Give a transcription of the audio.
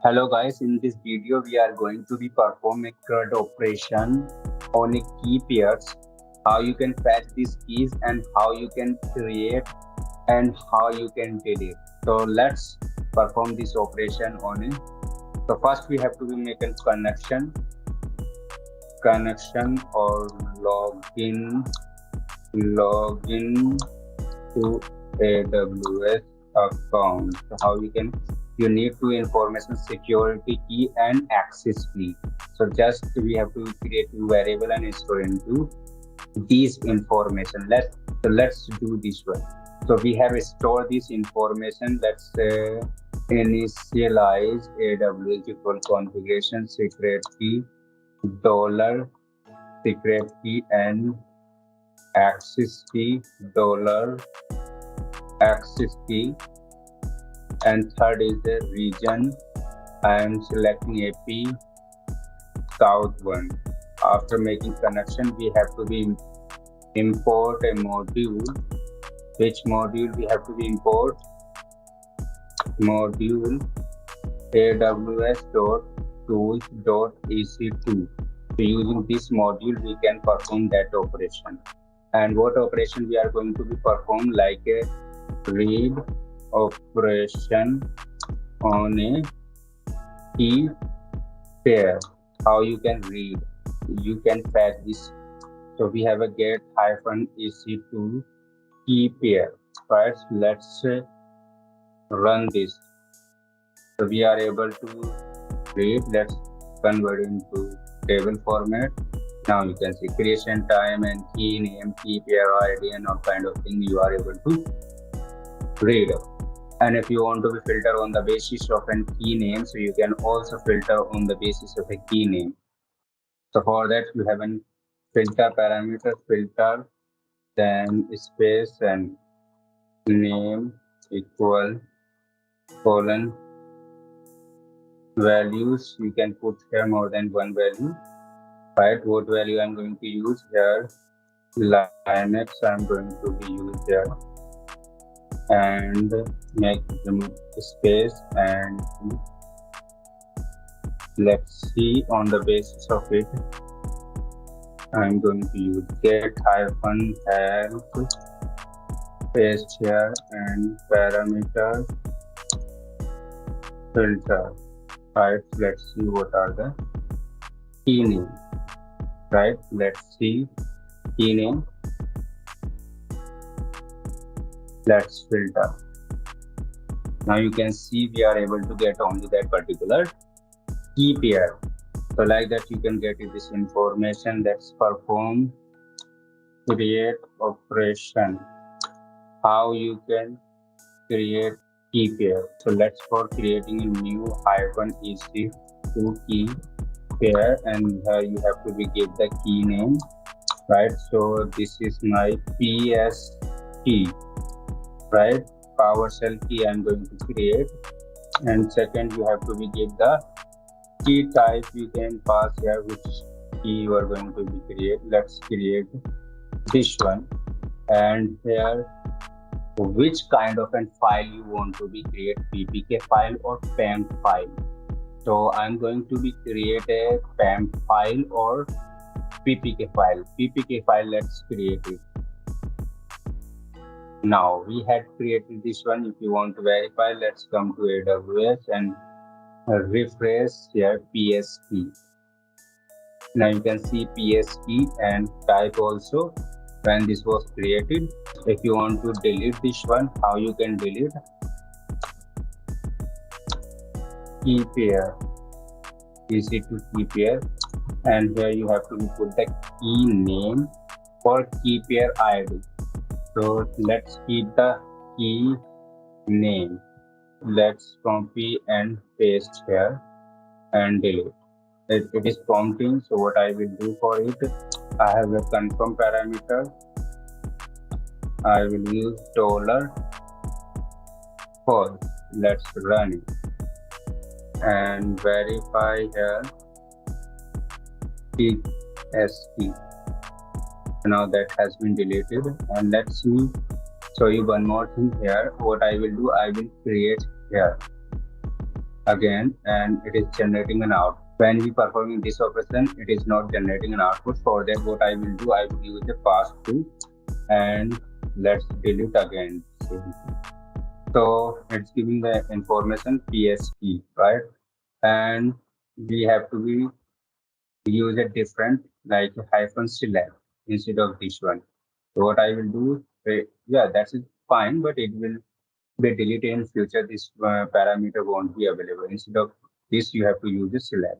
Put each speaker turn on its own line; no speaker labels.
Hello guys, in this video we are going to be perform a CRUD operation on a key pairs, how you can fetch these keys and how you can create and how you can delete. So let's perform this operation on it. So first we have to make a connection or login to AWS account. So how you need two information, security key and access key. So just we have to create two variable and store into these information. Let's do this one. So we have stored this information. Let's initialize AWS default configuration secret key dollar secret key and access key dollar access key, and third is the region. I am selecting AP South 1. After making connection, we have to be import a module. Which module we have to be import? Module aws.tools.ec2. So using this module, we can perform that operation. And what operation we are going to be perform, like a read operation on a key pair. How you can read, you can fetch this. So we have a get -ec2 key pair. Right, let's run this. So we are able to read. Let's convert into table format. Now you can see creation time and key name, key pair ID and all kind of thing you are able to read. And if you want to be filter on the basis of a key name, so you can also filter on the basis of a key name. So for that you have a filter parameter, filter, then space and name equal colon values. You can put here more than one value. Right, what value I'm going to use here? Linux I'm going to be used here, and make space, and let's see on the basis of it I'm going to use get -help, paste here, and parameter filter. Right, let's see what are the key name. Right, let's see key name. Let's filter. Now you can see we are able to get only that particular key pair. So like that you can get this information. Let's perform create operation. How you can create key pair. So let's for creating a new -ec2 key pair, and here you have to be give the key name. Right, so this is my PS key. Right, PowerShell key I'm going to create, and second you have to be give the key type. You can pass here which key you are going to be create. Let's create this one, and here which kind of a file you want to be create, PPK file or PAM file. So I'm going to be create a PAM file or PPK file. PPK file, let's create it. Now we had created this one. If you want to verify, let's come to AWS and refresh here PS key. Now you can see PS key and type also when this was created. If you want to delete this one, how you can delete? Key pair, ec2 key pair, and here you have to put the key name for key pair ID. So let's keep the key name. Let's copy and paste here and delete. It is prompting, so what I will do for it, I have a confirm parameter. I will use $false. Let's run it and verify here PST. Now that has been deleted, and let's me show you one more thing here. What I will do, I will create here again, and it is generating an output. When we performing this operation, it is not generating an output. For that, what I will do, I will use the pass through, and let's delete again. So it's giving the information PS key, right? And we have to be use a different like hyphen select instead of this one. So what I will do, yeah, that's fine, but it will be deleted in future. This parameter won't be available. Instead of this, you have to use the select.